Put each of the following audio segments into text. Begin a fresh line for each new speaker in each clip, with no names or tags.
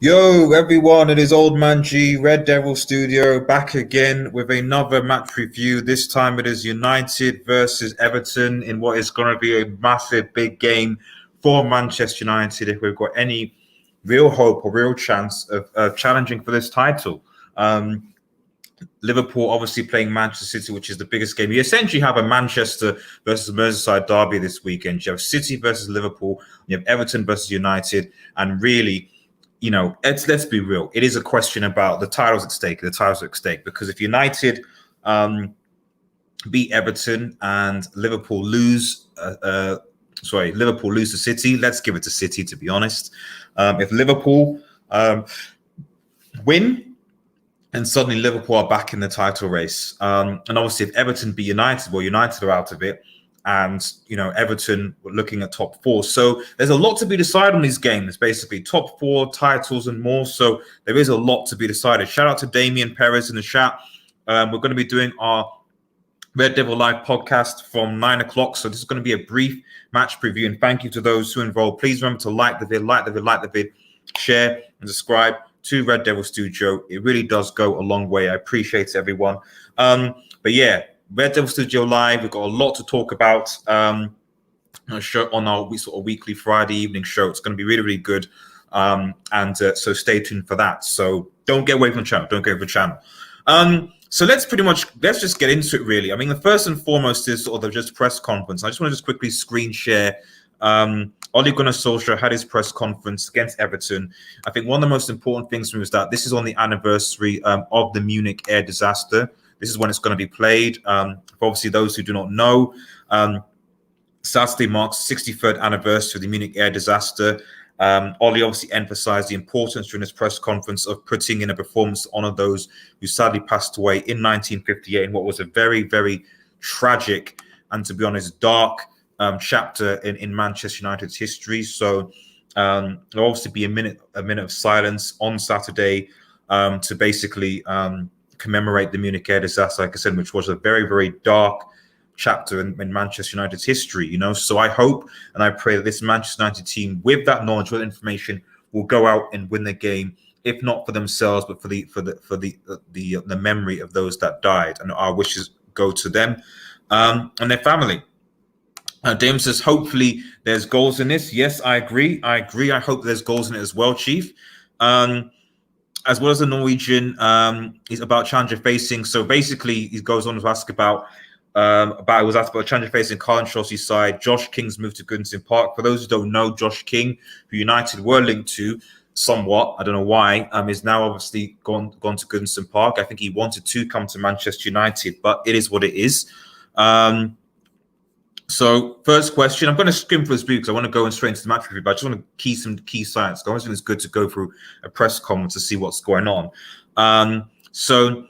Yo, everyone, it is Old Man G, Red Devil Studio, back again with another match review. This time it is United versus Everton in what is going to be a massive, big game for Manchester United if we've got any real hope or real chance of challenging for this title. Liverpool obviously playing Manchester City, which is the biggest game. You essentially have a Manchester versus Merseyside derby this weekend. You have City versus Liverpool, you have Everton versus United, and really, let's be real. It is a question about the titles at stake. The titles at stake because if United beat Everton and Liverpool lose, Liverpool lose to City. Let's give it to City, to be honest. If Liverpool win, and suddenly Liverpool are back in the title race. And obviously, if Everton beat United, well, United are out of it. And, Everton were looking at top four. So there's a lot to be decided on these games, basically. Top four, titles, and more. So there is a lot to be decided. Shout out to Damien Perez in the chat. We're going to be doing our Red Devil Live podcast from 9 o'clock. So this is going to be a brief match preview. And thank you to those who involved. Please remember to like the vid, share, and subscribe to Red Devil Studio. It really does go a long way. I appreciate everyone. But yeah, Red Devil Studio Live. We've got a lot to talk about on our sort of weekly Friday evening show. It's going to be really, really good. So stay tuned for that. So don't get away from the channel. So let's just get into it, really. I mean, the first and foremost is sort of just press conference. I just want to just quickly screen share. Ole Gunnar Solskjaer had his press conference against Everton. I think one of the most important things for me was that this is on the anniversary of the Munich air disaster. This is when it's going to be played. For obviously those who do not know, Saturday marks the 63rd anniversary of the Munich air disaster. Ole obviously emphasized the importance during his press conference of putting in a performance to honor those who sadly passed away in 1958 in what was a very, very tragic and, to be honest, dark chapter in Manchester United's history. So there'll obviously be a minute of silence on Saturday to basically commemorate the Munich air disaster, like I said, which was a very, very dark chapter in Manchester United's history. So I hope and I pray that this Manchester United team, with that knowledge, with information, will go out and win the game, if not for themselves, but for the memory of those that died. And our wishes go to them and their family. Damon says, hopefully there's goals in this. Yes, I agree. I hope there's goals in it as well, Chief. As well as the Norwegian, is about challenger facing. So basically, he goes on to ask about challenger facing Carl Ancelotti's side. Josh King's moved to Goodison Park. For those who don't know, Josh King, who United were linked to somewhat, I don't know why, is now obviously gone to Goodison Park. I think he wanted to come to Manchester United, but it is what it is. So first question, I'm going to skim through this brief because I want to go straight into the match review, but I just want to key some key science. I always think it's good to go through a press conference to see what's going on. So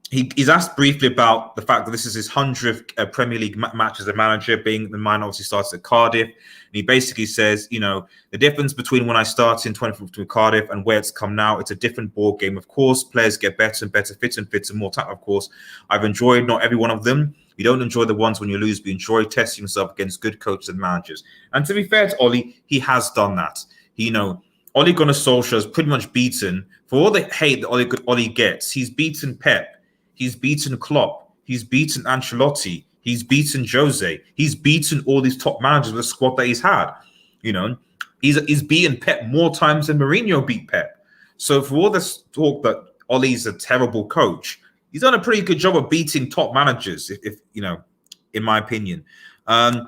he's asked briefly about the fact that this is his 100th Premier League match as a manager, being the man obviously starts at Cardiff. And he basically says, the difference between when I started in 2015 with Cardiff and where it's come now, it's a different ball game. Of course, players get better and better, fitter and fitter, more time. Of course, I've enjoyed not every one of them. You don't enjoy the ones when you lose, but you enjoy testing yourself against good coaches and managers. And to be fair to Ole, he has done that. Ole Gunnar Solskjaer has pretty much beaten, for all the hate that Ole gets, he's beaten Pep, he's beaten Klopp, he's beaten Ancelotti, he's beaten Jose, he's beaten all these top managers with the squad that he's had. He's beaten Pep more times than Mourinho beat Pep. So for all this talk that Ole's a terrible coach, he's done a pretty good job of beating top managers, if in my opinion. And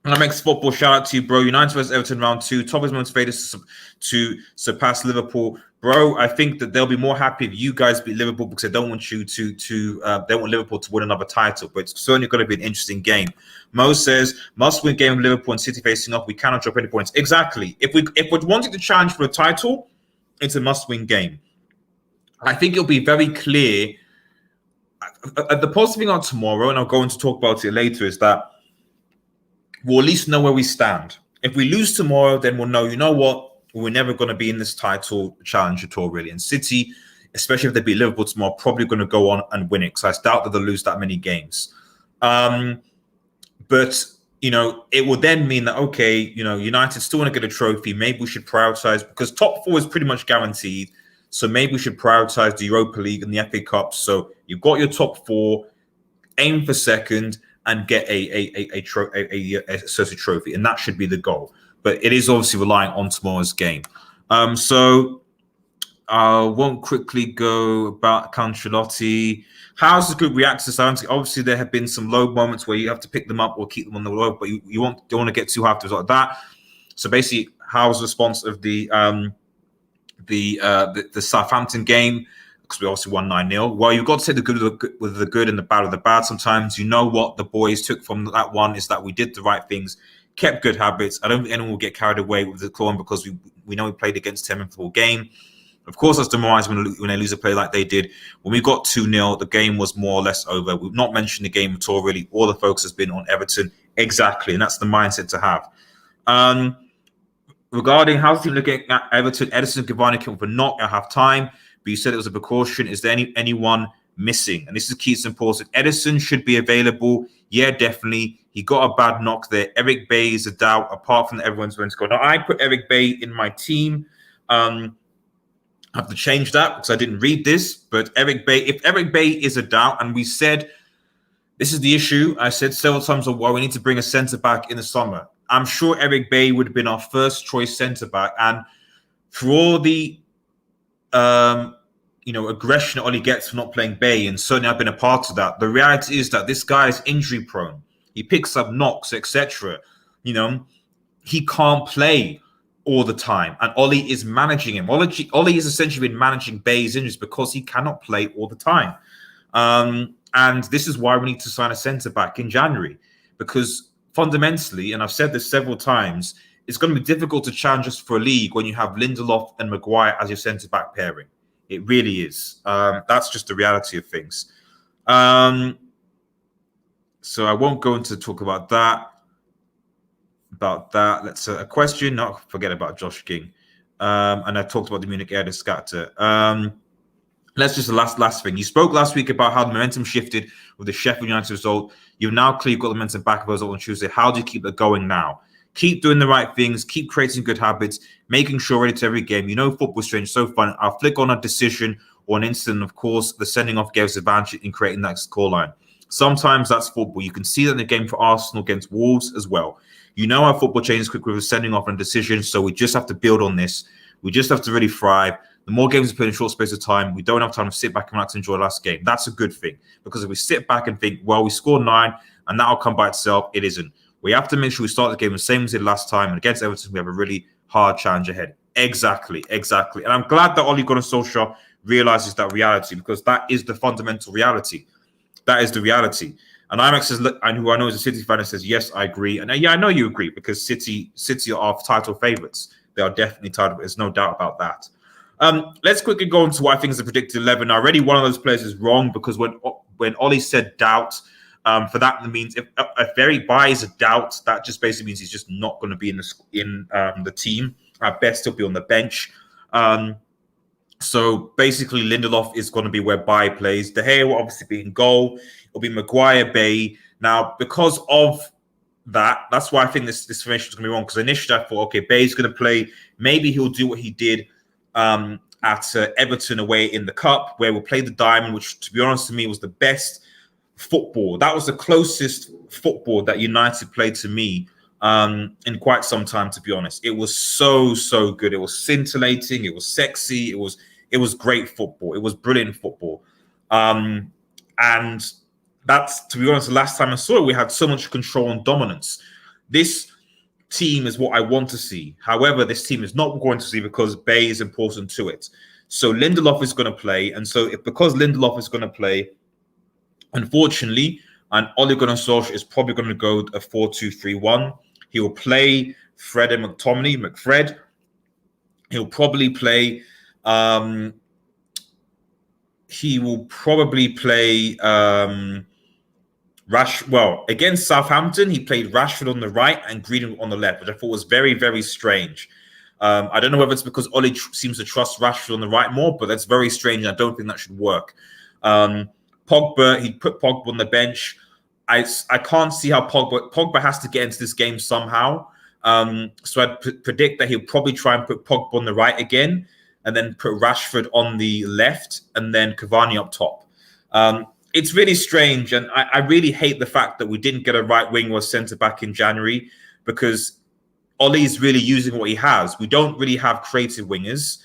I make football shout out to you, bro. United versus Everton round 2. Top is motivated to surpass Liverpool, bro. I think that they'll be more happy if you guys beat Liverpool because they don't want you they want Liverpool to win another title. But it's certainly going to be an interesting game. Mo says must-win game of Liverpool and City facing off. We cannot drop any points. Exactly. If we're wanting to challenge for a title, it's a must-win game. I think it'll be very clear. The positive thing on tomorrow, and I'll go on to talk about it later, is that we'll at least know where we stand. If we lose tomorrow, then we'll know, you know what, we're never going to be in this title challenge at all, really. And City, especially if they beat Liverpool tomorrow, probably going to go on and win it because I doubt that they'll lose that many games. But it will then mean that, okay, United still want to get a trophy. Maybe we should prioritize, because top four is pretty much guaranteed. So maybe we should prioritize the Europa League and the FA Cup. So you've got your top four, aim for second, and get a associate trophy. And that should be the goal. But it is obviously relying on tomorrow's game. So I won't quickly go about Ancelotti. How's the group react to Southampton? Obviously, there have been some low moments where you have to pick them up or keep them on the low, but you don't want to get too high to like that. So basically, how's the response of the Southampton game? Because we obviously won 9-0. Well, you've got to take the good with the good and the bad with the bad. Sometimes what the boys took from that one is that we did the right things, kept good habits. I don't think anyone will get carried away with the clawing, because we know we played against them in the full game. Of course, that's demoralizing when they lose a play like they did. When we got 2-0, the game was more or less over. We've not mentioned the game at all, really. All the focus has been on Everton. Exactly, and that's the mindset to have. Regarding how's the team looking at Everton, Edinson and Cavani came up with a knock at half-time, but you said it was a precaution. Is there anyone missing? And this is key, it's important. Edinson should be available. Yeah, definitely. He got a bad knock there. Eric Bailly is a doubt, apart from everyone's going to go. Now, I put Eric Bailly in my team. I have to change that because I didn't read this. But if Eric Bailly is a doubt, and we said this is the issue, I said several times, well, we need to bring a centre back in the summer. I'm sure Eric Bailly would have been our first choice centre back, and for all the aggression that Ollie gets for not playing Bailly, and certainly I've been a part of that, the reality is that this guy is injury prone. He picks up knocks, etc. He can't play all the time, and Ollie is managing him. Ollie has essentially been managing Bailly's injuries because he cannot play all the time. And this is why we need to sign a centre back in January, because fundamentally, and I've said this several times, it's going to be difficult to challenge us for a league when you have Lindelof and Maguire as your centre back pairing. It really is. That's just the reality of things. So I won't go into talk about that. Let's a question. No, forget about Josh King. And I talked about the Munich Air Scatter. Let's just the last thing. You spoke last week about how the momentum shifted with the Sheffield United result. You've now clearly got the momentum back of a result on Tuesday. How do you keep that going now? Keep doing the right things. Keep creating good habits. Making sure ready to every game. Football's strange, so fun. I'll flick on a decision or an incident. Of course, the sending off gave us advantage in creating that scoreline. Sometimes that's football. You can see that in the game for Arsenal against Wolves as well. Our football changes quick with a sending off and a decision, so we just have to build on this. We just have to really thrive. The more games we play in a short space of time, we don't have time to sit back and relax and enjoy the last game. That's a good thing, because if we sit back and think, well, we scored 9 and that'll come by itself, it isn't. We have to make sure we start the game the same as we did last time, and against Everton, we have a really hard challenge ahead. Exactly. And I'm glad that Ole Gunnar Solskjaer realizes that reality, because that is the fundamental reality. That is the reality. And IMAX says, and who I know is a City fan, says, yes, I agree. And yeah, I know you agree, because City are title favourites. They are definitely title. There's no doubt about that. Let's quickly go into what I think is the predicted 11. Already one of those players is wrong, because when Ollie said doubt, for that it means if Eric Bailly is a doubt, that just basically means he's just not going to be in the team. At best, he'll be on the bench. So basically, Lindelof is going to be where Bailly plays. De Gea will obviously be in goal. It'll be Maguire, Bailly. Now, because of that, that's why I think this formation is going to be wrong. Because initially I thought, okay, Bailly's going to play. Maybe he'll do what he did at Everton away in the Cup, where we'll play the diamond, which, to be honest, to me was the best football. That was the closest football that United played to me in quite some time, to be honest. It was so good. It was scintillating. It was sexy. It was great football. It was brilliant football. And that's, to be honest, the last time I saw it, we had so much control and dominance. This team is what I want to see. However, this team is not going to see, because Bailly is important to it. So Lindelof is going to play. And so because Lindelof is going to play, unfortunately, and Ole Gunnar Solskjaer is probably going to go a 4-2-3-1. He will play Fred and McFred. He'll probably play against Southampton, he played Rashford on the right and Greenwood on the left, which I thought was very, very strange. I don't know whether it's because Ole seems to trust Rashford on the right more, but that's very strange. I don't think that should work. Pogba, he put Pogba on the bench. I can't see how Pogba has to get into this game somehow. So I'd predict that he'll probably try and put Pogba on the right again, and then put Rashford on the left, and then Cavani up top. It's really strange, and I really hate the fact that we didn't get a right wing or centre back in January, because Ollie's really using what he has. We don't really have creative wingers.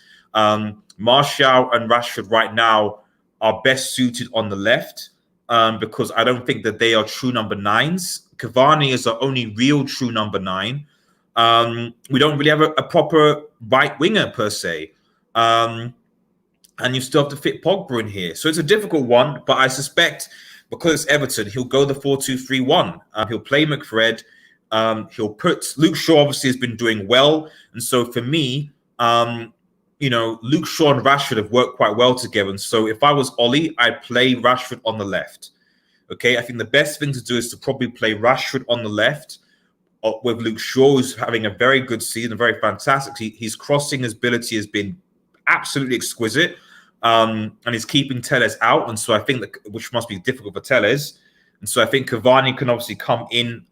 Martial and Rashford right now are best suited on the left, because I don't think that they are true number 9s. Cavani is our only real true number 9. We don't really have a proper right winger per se. And you still have to fit Pogba in here. So it's a difficult one, but I suspect because it's Everton, he'll go the 4-2-3-1. He'll play McFred. He'll put Luke Shaw, obviously has been doing well. And so for me, Luke Shaw and Rashford have worked quite well together. And so if I was Ollie, I'd play Rashford on the left. Okay, I think the best thing to do is to probably play Rashford on the left with Luke Shaw, who's having a very good season, very fantastic. His crossing ability has been absolutely exquisite, and he's keeping Telles out, and so I think that, which must be difficult for Telles, and so I think Cavani can obviously come in.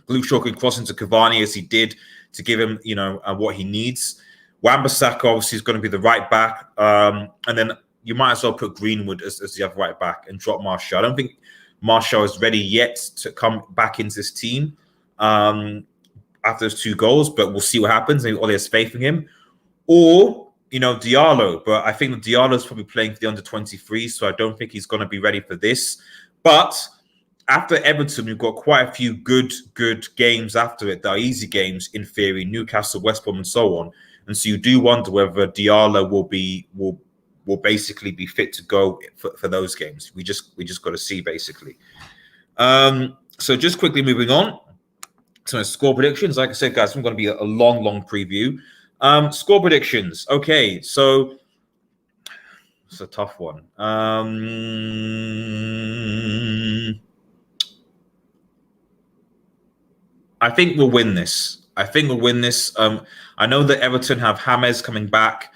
Luke Shaw can cross into Cavani as he did to give him, what he needs. Wan-Bissaka obviously is going to be the right back, and then you might as well put Greenwood as the other right back and drop Martial. I don't think Martial is ready yet to come back into this team after those 2 goals, but we'll see what happens. Maybe Ole has faith in him. Or, Diallo. But I think that Diallo is probably playing for the under-23, so I don't think he's going to be ready for this. But after Everton, we've got quite a few good games after it that are easy games, in theory, Newcastle, West Brom, and so on. And so you do wonder whether Diallo will basically be fit to go for those games. We just got to see, basically. So just quickly moving on to my score predictions. Like I said, guys, it's going to be a long preview. Score predictions. Okay, so it's a tough one. I think we'll win this. I know that Everton have James coming back.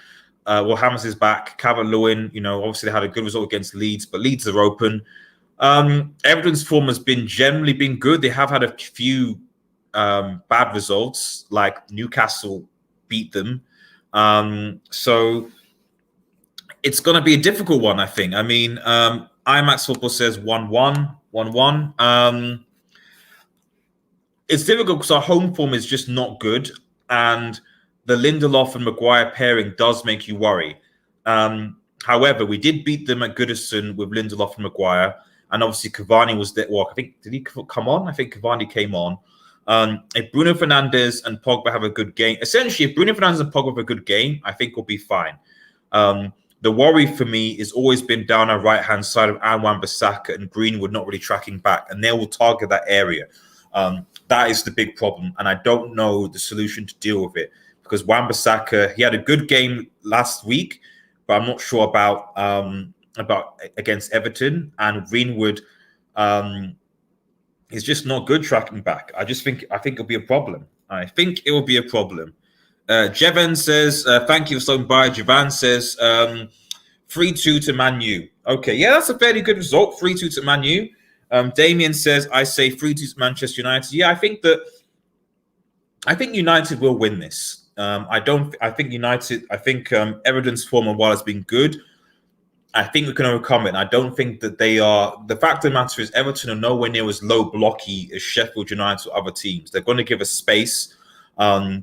James is back. Calvert-Lewin, obviously they had a good result against Leeds, but Leeds are open. Everton's form has generally been good. They have had a few bad results, like Newcastle beat them. So it's going to be a difficult one, I think. I mean, IMAX Football says 1-1, 1-1. It's difficult because our home form is just not good, and the Lindelof and Maguire pairing does make you worry. However, we did beat them at Goodison with Lindelof and Maguire, and obviously Cavani was there. Well, I think, did he come on? I think Cavani came on. If Bruno Fernandes and Pogba have a good game, essentially, if Bruno Fernandes and Pogba have a good game, I think we'll be fine. The worry for me has always been down our right-hand side of Wan-Bissaka and Greenwood not really tracking back, and they will target that area. That is the big problem, and I don't know the solution to deal with it, because Wan-Bissaka, he had a good game last week, but I'm not sure about against Everton, and Greenwood is just not good tracking back. I think it'll be a problem. Jevan says, thank you for stopping by. Jevan says, 3-2 to Man U. Okay, yeah, that's a fairly good result. 3-2 to Man U. Damien says, I say 3-2 to Manchester United. Yeah, I think United will win this. I think Everton's form, while it's been good, I think we can overcome it. And I don't think that they are. The fact of the matter is, Everton are nowhere near as low blocky as Sheffield United or other teams. They're going to give us space, not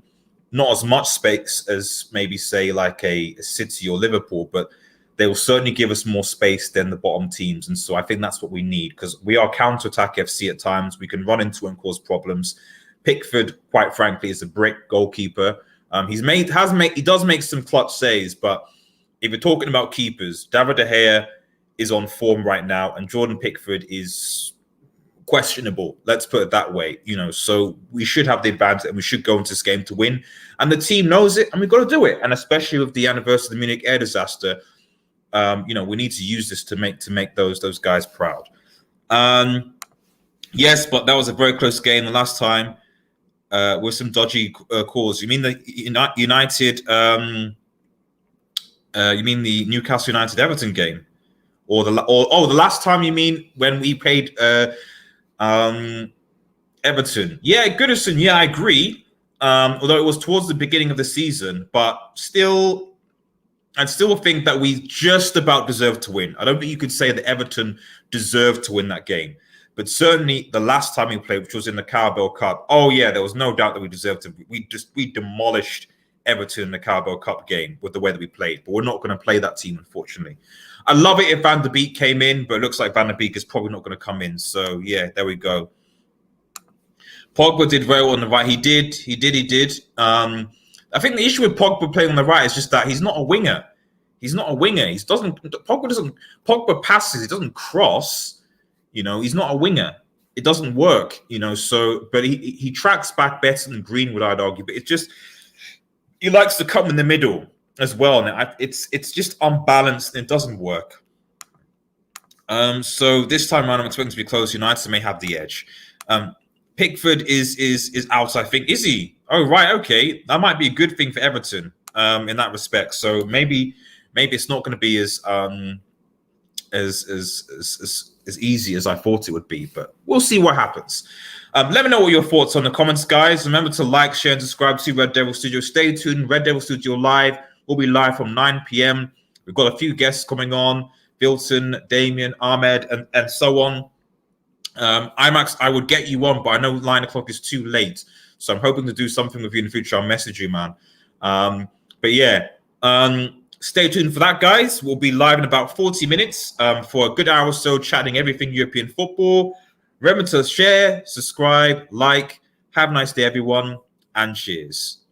as much space as maybe say like a City or Liverpool, but they will certainly give us more space than the bottom teams. And so I think that's what we need, because we are counter-attack FC at times. We can run into and cause problems. Pickford, quite frankly, is a brick goalkeeper. He does make some clutch saves, but if you're talking about keepers, David De Gea is on form right now, and Jordan Pickford is questionable. Let's put it that way. So we should have the advantage, and we should go into this game to win. And the team knows it, and we've got to do it. And especially with the anniversary of the Munich air disaster, we need to use this to make those guys proud. Yes, but that was a very close game the last time with some dodgy calls. You mean the United? You mean the Newcastle United Everton game? or the last time you mean when we played Everton? Yeah, Goodison. Yeah, I agree. Although it was towards the beginning of the season, but still, I still think that we just about deserved to win. I don't think you could say that Everton deserved to win that game. But certainly the last time we played, which was in the Carabao Cup, oh yeah, there was no doubt that we deserved to. We demolished Everton in the Carabao Cup game with the way that we played. But we're not going to play that team, unfortunately. I love it if Van der Beek came in, but it looks like Van der Beek is probably not going to come in. So yeah, there we go. Pogba did very well on the right. He did. I think the issue with Pogba playing on the right is just that he's not a winger. He's not a winger. Pogba passes. He doesn't cross. He's not a winger. It doesn't work. So, but he tracks back better than Greenwood, I'd argue. But it's just he likes to come in the middle as well, and it's just unbalanced and it doesn't work. So this time around, I'm expecting to be close. United may have the edge. Pickford is out, I think. Is he? Oh, right. Okay. That might be a good thing for Everton in that respect. So maybe it's not going to be as easy as I thought it would be, but we'll see what happens. Let me know what your thoughts on the comments, guys. Remember to like, share, and subscribe to Red Devil Studio. Stay tuned. Red Devil Studio Live will be live from 9 p.m. We've got a few guests coming on. Bilton, Damien, Ahmed, and so on. IMAX, I would get you on, but I know 9 o'clock is too late. So I'm hoping to do something with you in the future. I'll message you, man. But yeah, stay tuned for that, guys. We'll be live in about 40 minutes for a good hour or so, chatting everything European football. Remember to share, subscribe, like. Have a nice day, everyone, and cheers.